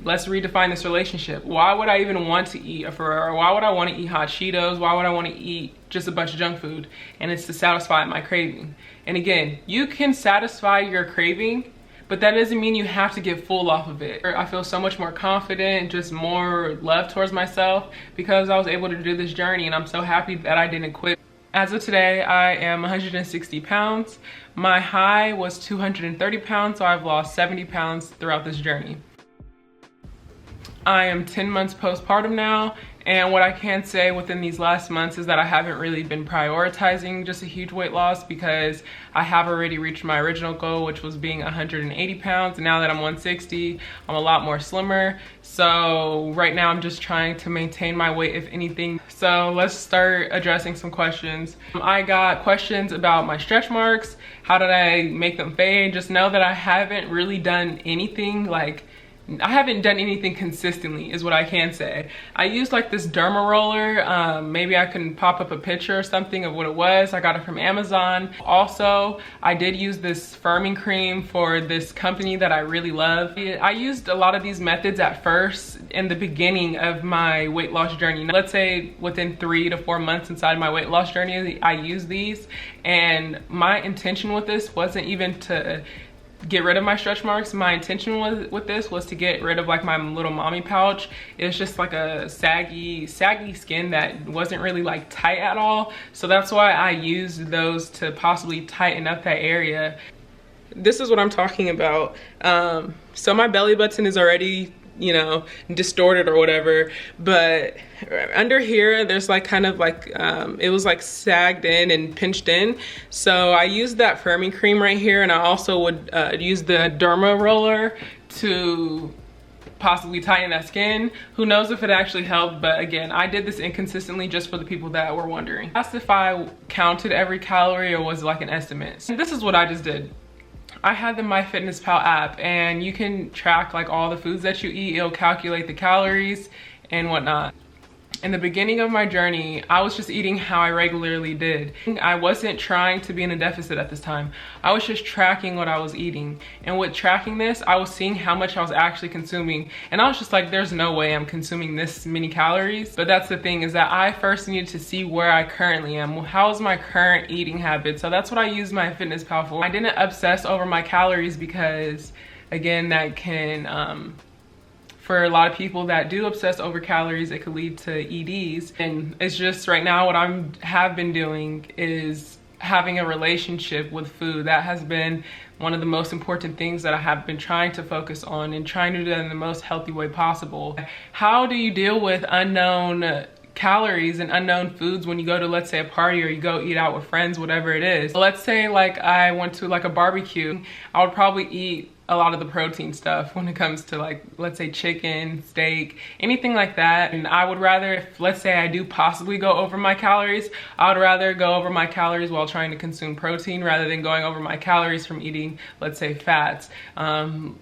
let's redefine this relationship. Why would I even want to eat a Ferrero? Why would I want to eat hot Cheetos? Why would I want to eat just a bunch of junk food? And it's to satisfy my craving. And again, you can satisfy your craving, but that doesn't mean you have to get full off of it. I feel so much more confident, just more love towards myself because I was able to do this journey, and I'm so happy that I didn't quit. As of today, I am 160 pounds. My high was 230 pounds, so I've lost 70 pounds throughout this journey. I am 10 months postpartum now, and what I can say within these last months is that I haven't really been prioritizing just a huge weight loss because I have already reached my original goal, which was being 180 pounds. Now that I'm 160, I'm a lot more slimmer. So right now I'm just trying to maintain my weight, if anything. So let's start addressing some questions. I got questions about my stretch marks. How did I make them fade? Just know that I haven't really done anything consistently is what I can say. I used like this derma roller. Maybe I can pop up a picture or something of what it was. I got it from Amazon. Also, I did use this firming cream for this company that I really love. I used a lot of these methods at first in the beginning of my weight loss journey. Let's say within 3 to 4 months inside my weight loss journey, I used these. And my intention with this wasn't even to get rid of my stretch marks. My intention with this was to get rid of like my little mommy pouch. It's just like a saggy skin that wasn't really like tight at all. So that's why I used those to possibly tighten up that area. This is what I'm talking about. So my belly button is already, you know, distorted or whatever, but under here there's like kind of like it was like sagged in and pinched in. So I used that firming cream right here, and I also would use the derma roller to possibly tighten that skin. Who knows if it actually helped, but again, I did this inconsistently just for the people that were wondering. I asked if I counted every calorie or was it like an estimate. And this is what I just did. I had the MyFitnessPal app, and you can track like all the foods that you eat. It'll calculate the calories and whatnot. In the beginning of my journey, I was just eating how I regularly did. I wasn't trying to be in a deficit at this time. I was just tracking what I was eating. And with tracking this, I was seeing how much I was actually consuming. And I was just like, there's no way I'm consuming this many calories. But that's the thing, is that I first needed to see where I currently am. How is my current eating habit? So that's what I use MyFitnessPal for. I didn't obsess over my calories because, again, that can, for a lot of people that do obsess over calories, it could lead to EDs. And it's just right now what I have been doing is having a relationship with food. That has been one of the most important things that I have been trying to focus on and trying to do that in the most healthy way possible. How do you deal with unknown calories and unknown foods when you go to, let's say, a party or you go eat out with friends, whatever it is? Let's say like I went to like a barbecue, I would probably eat a lot of the protein stuff when it comes to like, let's say, chicken, steak, anything like that. And I would rather, if let's say I do possibly go over my calories, I would rather go over my calories while trying to consume protein rather than going over my calories from eating, let's say, fats.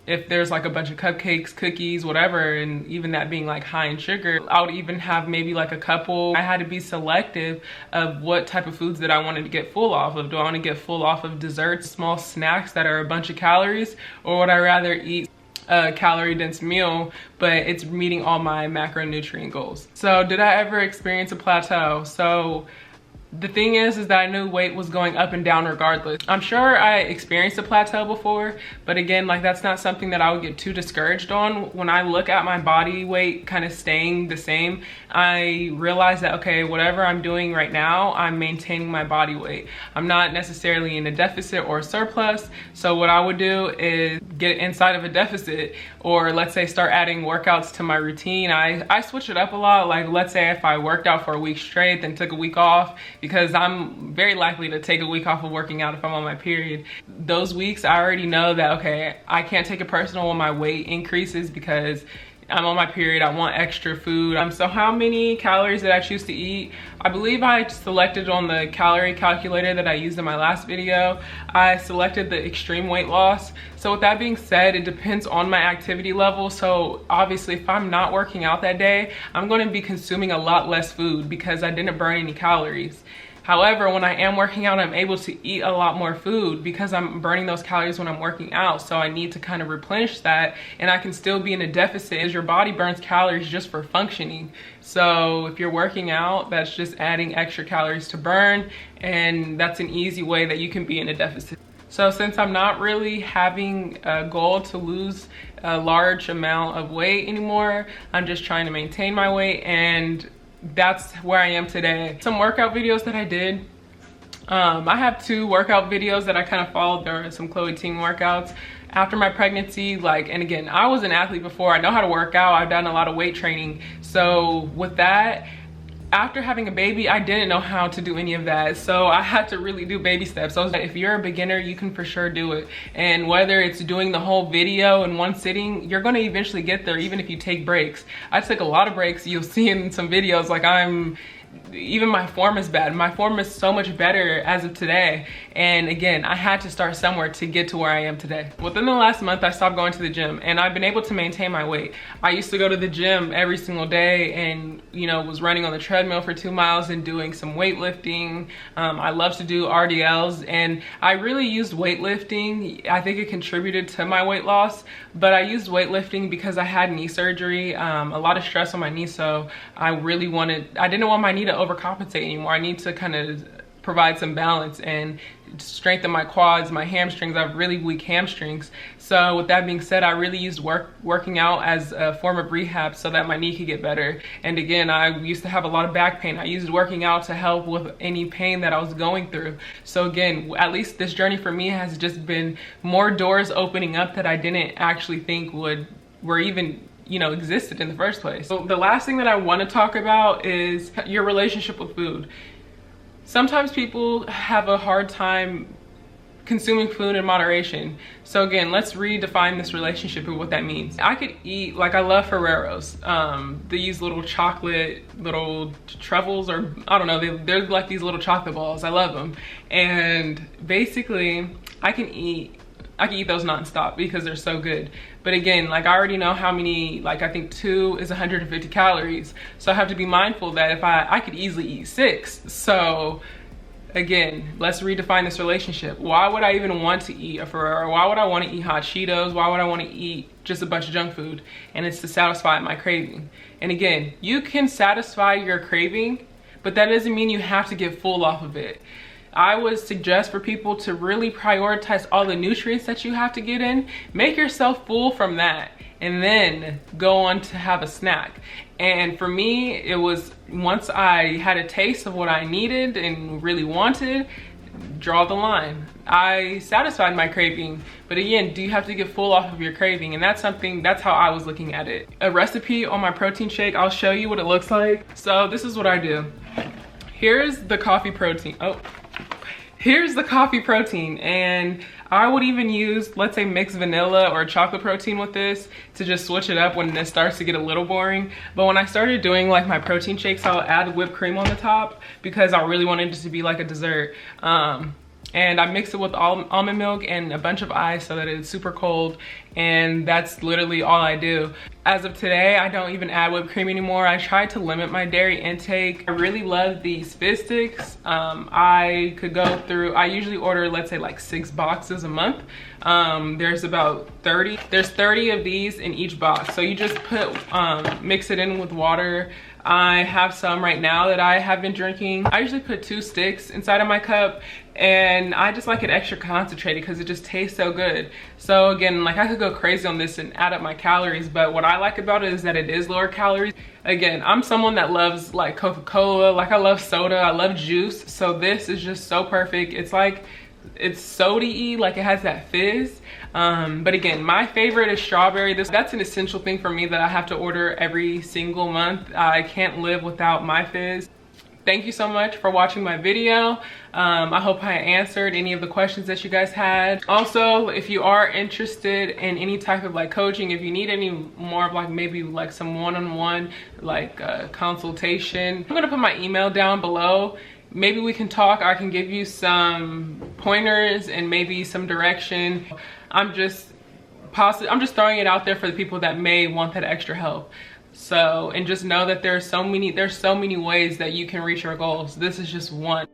If there's like a bunch of cupcakes, cookies, whatever, and even that being like high in sugar, I would even have maybe like a couple. I had to be selective of what type of foods that I wanted to get full off of. Do I want to get full off of desserts, small snacks that are a bunch of calories, or would I rather eat a calorie dense meal but it's meeting all my macronutrient goals? So did I ever experience a plateau? So the thing is that I knew weight was going up and down regardless. I'm sure I experienced a plateau before, but again, like that's not something that I would get too discouraged on. When I look at my body weight kind of staying the same, I realize that, okay, whatever I'm doing right now, I'm maintaining my body weight. I'm not necessarily in a deficit or a surplus. So what I would do is get inside of a deficit, or let's say start adding workouts to my routine. I switch it up a lot. Like let's say if I worked out for a week straight, then took a week off, because I'm very likely to take a week off of working out if I'm on my period. Those weeks, I already know that, okay, I can't take it personal when my weight increases because I'm on my period, I want extra food. So how many calories did I choose to eat? I believe I selected on the calorie calculator that I used in my last video. I selected the extreme weight loss. So with that being said, it depends on my activity level. So obviously if I'm not working out that day, I'm gonna be consuming a lot less food because I didn't burn any calories. However, when I am working out, I'm able to eat a lot more food because I'm burning those calories when I'm working out. So I need to kind of replenish that, and I can still be in a deficit as your body burns calories just for functioning. So if you're working out, that's just adding extra calories to burn, and that's an easy way that you can be in a deficit. So since I'm not really having a goal to lose a large amount of weight anymore, I'm just trying to maintain my weight, and that's where I am today. Some workout videos that I did. I have 2 workout videos that I kind of followed. There are some Chloe Ting workouts after my pregnancy. And again, I was an athlete before. I know how to work out. I've done a lot of weight training. So with that, after having a baby, I didn't know how to do any of that. So I had to really do baby steps. So if you're a beginner, you can for sure do it. And whether it's doing the whole video in one sitting, you're gonna eventually get there, even if you take breaks. I took a lot of breaks. You'll see in some videos, even my form is bad. My form is so much better as of today. And again, I had to start somewhere to get to where I am today. Within the last month, I stopped going to the gym, and I've been able to maintain my weight. I used to go to the gym every single day and, was running on the treadmill for 2 miles and doing some weightlifting. I love to do RDLs, and I really used weightlifting. I think it contributed to my weight loss, but I used weightlifting because I had knee surgery, a lot of stress on my knee. So I didn't want my knee to overcompensate anymore. I need to kind of provide some balance and strengthen my quads, my hamstrings. I have really weak hamstrings. So with that being said, I really used working out as a form of rehab so that my knee could get better. And again, I used to have a lot of back pain. I used working out to help with any pain that I was going through. So again, at least this journey for me has just been more doors opening up that I didn't actually think were even existed in the first place. So the last thing that I want to talk about is your relationship with food. Sometimes people have a hard time consuming food in moderation. So again, let's redefine this relationship and what that means. I could eat, I love Ferreros. These little chocolate, little truffles, or I don't know, they're like these little chocolate balls. I love them. And basically, I can eat those nonstop because they're so good. But again, I already know how many, I think 2 is 150 calories. So I have to be mindful that if I could easily eat 6. So again, let's redefine this relationship. Why would I even want to eat a Ferrero? Why would I want to eat hot Cheetos? Why would I want to eat just a bunch of junk food? And it's to satisfy my craving. And again, you can satisfy your craving, but that doesn't mean you have to get full off of it. I would suggest for people to really prioritize all the nutrients that you have to get in. Make yourself full from that, and then go on to have a snack. And for me, it was once I had a taste of what I needed and really wanted, draw the line. I satisfied my craving, but again, do you have to get full off of your craving? And that's how I was looking at it. A recipe on my protein shake, I'll show you what it looks like. So this is what I do. Here's the coffee protein. Here's the coffee protein, and I would even use, let's say, mixed vanilla or chocolate protein with this to just switch it up when this starts to get a little boring. But when I started doing my protein shakes, I'll add whipped cream on the top because I really wanted it to be like a dessert. And I mix it with almond milk and a bunch of ice so that it's super cold, and that's literally all I do. As of today, I don't even add whipped cream anymore. I try to limit my dairy intake. I really love these Fizz sticks. I usually order, let's say, 6 boxes a month. There's about 30. There's 30 of these in each box. So you just mix it in with water. I have some right now that I have been drinking. I usually put 2 sticks inside of my cup, and I just like it extra concentrated because it just tastes so good. So again, I could go crazy on this and add up my calories, but what I like about it is that it is lower calories. Again, I'm someone that loves Coca-Cola, I love soda, I love juice. So this is just so perfect. It's soda-y, it has that fizz. But again, my favorite is strawberry. That's an essential thing for me that I have to order every single month. I can't live without my fizz. Thank you so much for watching my video. I hope I answered any of the questions that you guys had. Also, if you are interested in any type of coaching, if you need any more of maybe some one-on-one consultation, I'm gonna put my email down below. Maybe we can talk. I can give you some pointers and maybe some direction. I'm just throwing it out there for the people that may want that extra help. So, and just know that there's so many ways that you can reach your goals. This is just one.